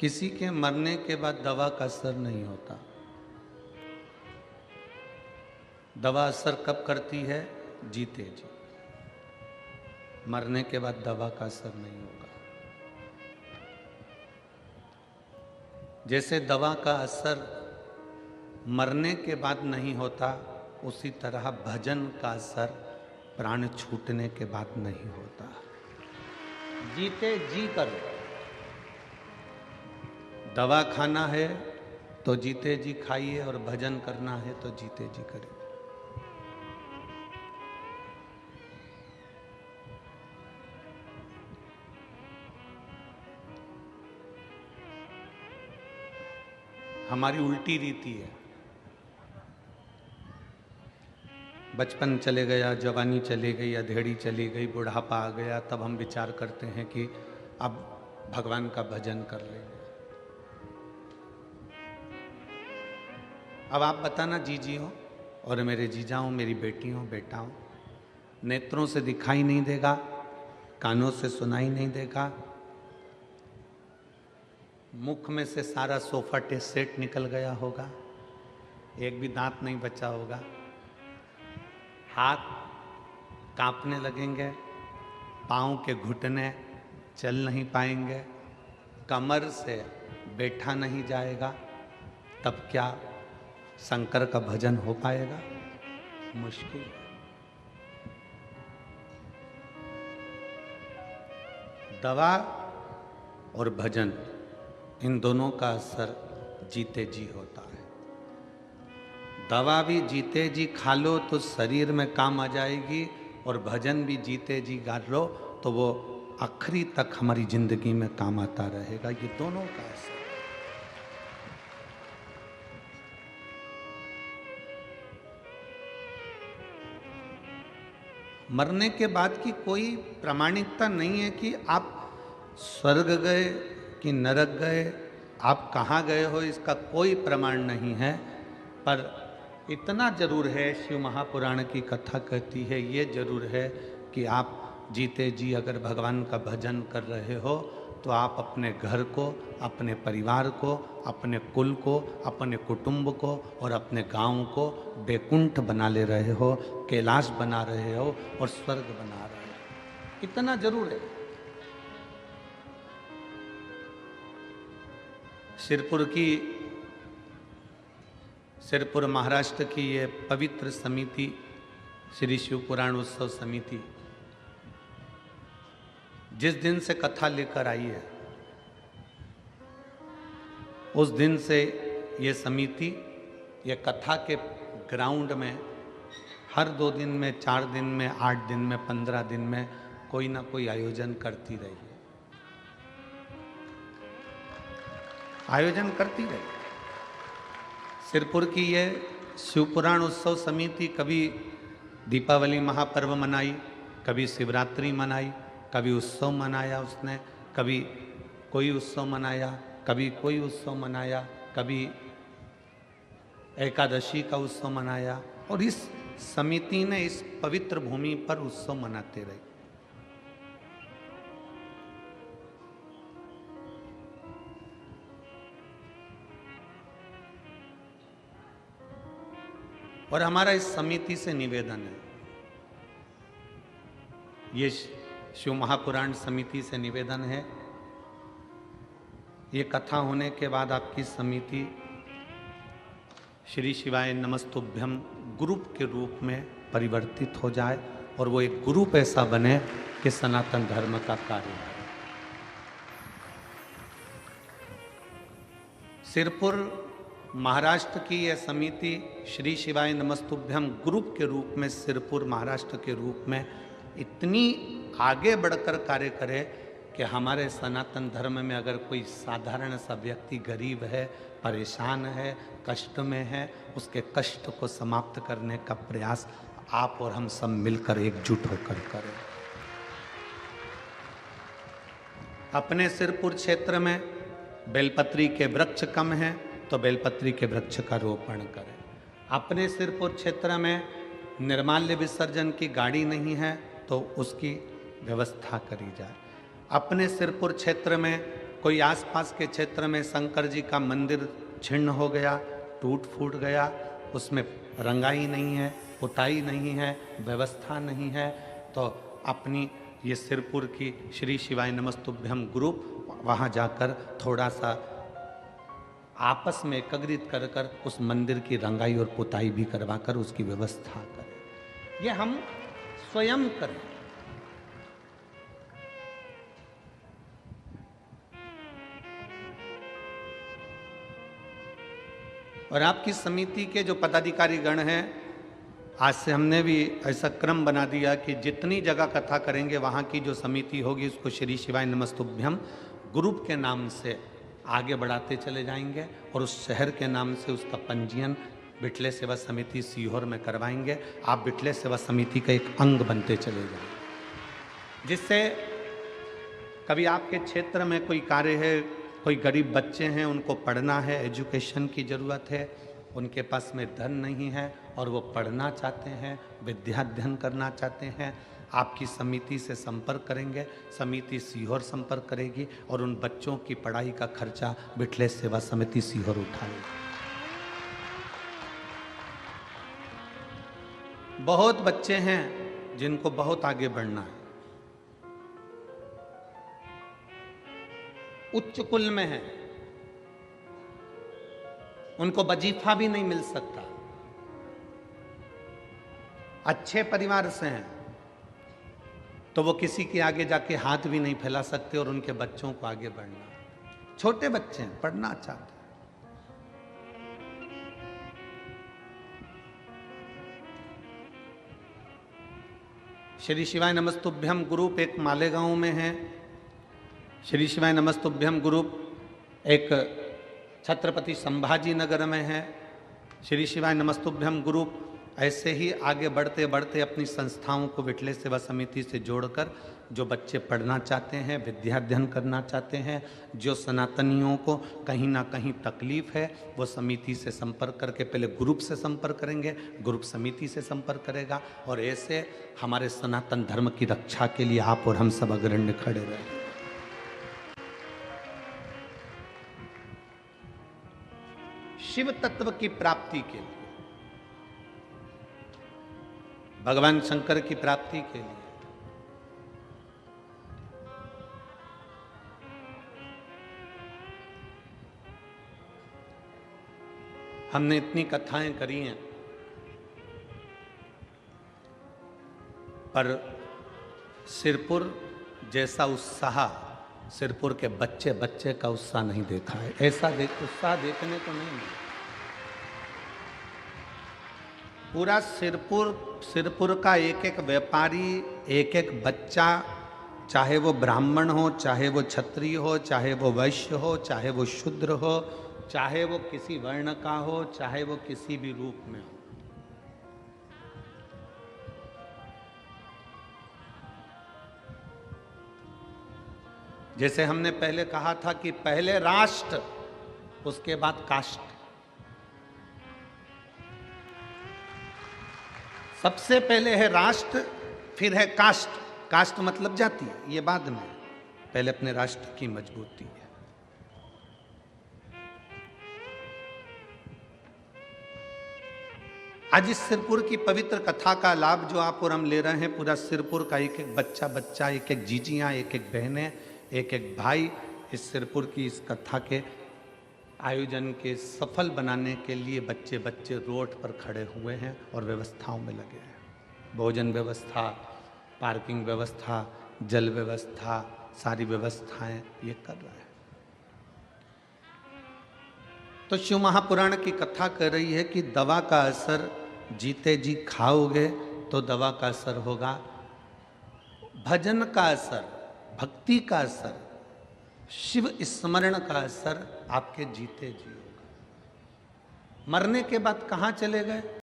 किसी के मरने के बाद दवा का असर नहीं होता। दवा असर कब करती है? जीते जी। मरने के बाद दवा का असर नहीं होगा। जैसे दवा का असर मरने के बाद नहीं होता, उसी तरह भजन का असर प्राण छूटने के बाद नहीं होता। जीते जी करो। दवा खाना है तो जीते जी खाइए, और भजन करना है तो जीते जी करिए। हमारी उल्टी रीति है। बचपन चले गया, जवानी चली गई, अधेड़ी चली गई, बुढ़ापा आ गया, तब हम विचार करते हैं कि अब भगवान का भजन कर लेंगे। अब आप बताना, जीजी हो और मेरे जीजा हो, मेरी बेटी हो, बेटा हो, नेत्रों से दिखाई नहीं देगा, कानों से सुनाई नहीं देगा, मुख में से सारा सोफा सेट निकल गया होगा, एक भी दांत नहीं बचा होगा, हाथ कांपने लगेंगे, पाँव के घुटने चल नहीं पाएंगे, कमर से बैठा नहीं जाएगा, तब क्या शंकर का भजन हो पाएगा? मुश्किल। दवा और भजन, इन दोनों का असर जीते जी होता है। दवा भी जीते जी खा लो तो शरीर में काम आ जाएगी, और भजन भी जीते जी गा लो तो वो आखिरी तक हमारी जिंदगी में काम आता रहेगा। ये दोनों का असर। मरने के बाद की कोई प्रामाणिकता नहीं है कि आप स्वर्ग गए कि नरक गए, आप कहाँ गए हो, इसका कोई प्रमाण नहीं है। पर इतना जरूर है, शिव महापुराण की कथा कहती है, ये जरूर है कि आप जीते जी अगर भगवान का भजन कर रहे हो तो आप अपने घर को, अपने परिवार को, अपने कुल को, अपने कुटुंब को और अपने गांव को बैकुंठ बना ले रहे हो, कैलाश बना रहे हो और स्वर्ग बना रहे हो। इतना जरूर है। सिरपुर महाराष्ट्र की ये पवित्र समिति, श्री शिव पुराण उत्सव समिति, जिस दिन से कथा लेकर आई है, उस दिन से ये समिति, ये कथा के ग्राउंड में हर 2 दिन में, 4 दिन में, 8 दिन में, 15 दिन में कोई ना कोई आयोजन करती रही है। आयोजन करती रही। सिरपुर की ये शिवपुराण उत्सव समिति कभी दीपावली महापर्व मनाई, कभी शिवरात्रि मनाई, कभी उत्सव मनाया उसने, कभी कोई उत्सव मनाया, कभी कोई उत्सव मनाया, कभी एकादशी का उत्सव मनाया, और इस समिति ने इस पवित्र भूमि पर उत्सव मनाते रहे। और हमारा इस समिति से निवेदन है, ये शिव महापुराण समिति से निवेदन है, ये कथा होने के बाद आपकी समिति श्री शिवाय नमस्तुभ्यम ग्रुप के रूप में परिवर्तित हो जाए, और वो एक ग्रुप ऐसा बने कि सनातन धर्म का कार्य है। सिरपुर महाराष्ट्र की यह समिति श्री शिवाय नमस्तुभ्यम ग्रुप के रूप में, सिरपुर महाराष्ट्र के रूप में इतनी आगे बढ़कर कार्य करे कि हमारे सनातन धर्म में अगर कोई साधारण सा व्यक्ति गरीब है, परेशान है, कष्ट में है, उसके कष्ट को समाप्त करने का प्रयास आप और हम सब मिलकर एकजुट होकर करें। अपने सिरपुर क्षेत्र में बेलपत्री के वृक्ष कम हैं तो बेलपत्री के वृक्ष का रोपण करें। अपने सिरपुर क्षेत्र में निर्माल्य विसर्जन की गाड़ी नहीं है तो उसकी व्यवस्था करी जाए। अपने सिरपुर क्षेत्र में कोई आसपास के क्षेत्र में शंकर जी का मंदिर छिन्न हो गया, टूट फूट गया, उसमें रंगाई नहीं है, पुताई नहीं है, व्यवस्था नहीं है, तो अपनी ये सिरपुर की श्री शिवाय नमस्तुभ्यम ग्रुप वहाँ जाकर थोड़ा सा आपस में एकत्रित कर कर उस मंदिर की रंगाई और पुताई भी करवाकर उसकी व्यवस्था करें। ये हम स्वयं करें। और आपकी समिति के जो पदाधिकारी गण हैं, आज से हमने भी ऐसा क्रम बना दिया कि जितनी जगह कथा करेंगे वहाँ की जो समिति होगी उसको श्री शिवाय नमस्तुभ्यम ग्रुप के नाम से आगे बढ़ाते चले जाएंगे और उस शहर के नाम से उसका पंजीयन बिटले सेवा समिति सीहोर में करवाएंगे। आप बिटले सेवा समिति का एक अंग बनते चले जाएंगे, जिससे कभी आपके क्षेत्र में कोई कार्य है, कोई गरीब बच्चे हैं, उनको पढ़ना है, एजुकेशन की ज़रूरत है, उनके पास में धन नहीं है और वो पढ़ना चाहते हैं, विद्याध्ययन करना चाहते हैं, आपकी समिति से संपर्क करेंगे, समिति सीहोर संपर्क करेगी और उन बच्चों की पढ़ाई का खर्चा बिटले सेवा समिति सीहोर उठाएगी। बहुत बच्चे हैं जिनको बहुत आगे बढ़ना है, उच्च कुल में है, उनको वजीफा भी नहीं मिल सकता, अच्छे परिवार से हैं, तो वो किसी के आगे जाके हाथ भी नहीं फैला सकते और उनके बच्चों को आगे बढ़ना, छोटे बच्चे हैं, पढ़ना चाहते हैं। श्री शिवाय नमस्तुभ्यम ग्रुप एक मालेगांव में है, श्री शिवाय नमस्तुभ्यम ग्रुप एक छत्रपति संभाजी नगर में है, श्री शिवाय नमस्तुभ्यम ग्रुप ऐसे ही आगे बढ़ते बढ़ते अपनी संस्थाओं को बिटले सेवा समिति से जोड़कर जो बच्चे पढ़ना चाहते हैं, विद्याध्ययन करना चाहते हैं, जो सनातनियों को कहीं ना कहीं तकलीफ है, वो समिति से संपर्क करके पहले ग्रुप से संपर्क करेंगे, ग्रुप समिति से संपर्क करेगा और ऐसे हमारे सनातन धर्म की रक्षा के लिए आप और हम सब अग्रण्य खड़े रहें। शिव तत्व की प्राप्ति के लिए, भगवान शंकर की प्राप्ति के लिए हमने इतनी कथाएं करी हैं, पर सिरपुर जैसा उत्साह सिरपुर के बच्चे बच्चे का उत्साह नहीं देखा है। ऐसा उत्साह देखने को नहीं मिला। पूरा सिरपुर का एक एक व्यापारी, एक एक बच्चा, चाहे वो ब्राह्मण हो, चाहे वो क्षत्रिय हो, चाहे वो वैश्य हो, चाहे वो शूद्र हो, चाहे वो किसी वर्ण का हो, चाहे वो किसी भी रूप में हो, जैसे हमने पहले कहा था कि पहले राष्ट्र उसके बाद कास्ट। सबसे पहले है राष्ट्र, फिर है कास्ट। कास्ट मतलब जाति, ये बाद में, पहले अपने राष्ट्र की मजबूती है। आज इस सिरपुर की पवित्र कथा का लाभ जो आप और हम ले रहे हैं, पूरा सिरपुर का एक एक बच्चा, एक एक जीजियां, एक एक बहनें, एक एक भाई इस सिरपुर की इस कथा के आयोजन के सफल बनाने के लिए बच्चे बच्चे रोड पर खड़े हुए हैं और व्यवस्थाओं में लगे हैं। भोजन व्यवस्था, पार्किंग व्यवस्था, जल व्यवस्था, सारी व्यवस्थाएं ये कर रहे हैं। तो शिव महापुराण की कथा कह रही है कि दवा का असर जीते जी खाओगे तो दवा का असर होगा, भजन का असर, भक्ति का असर, शिव स्मरण का असर आपके जीते जी होगा। मरने के बाद कहाँ चले गए?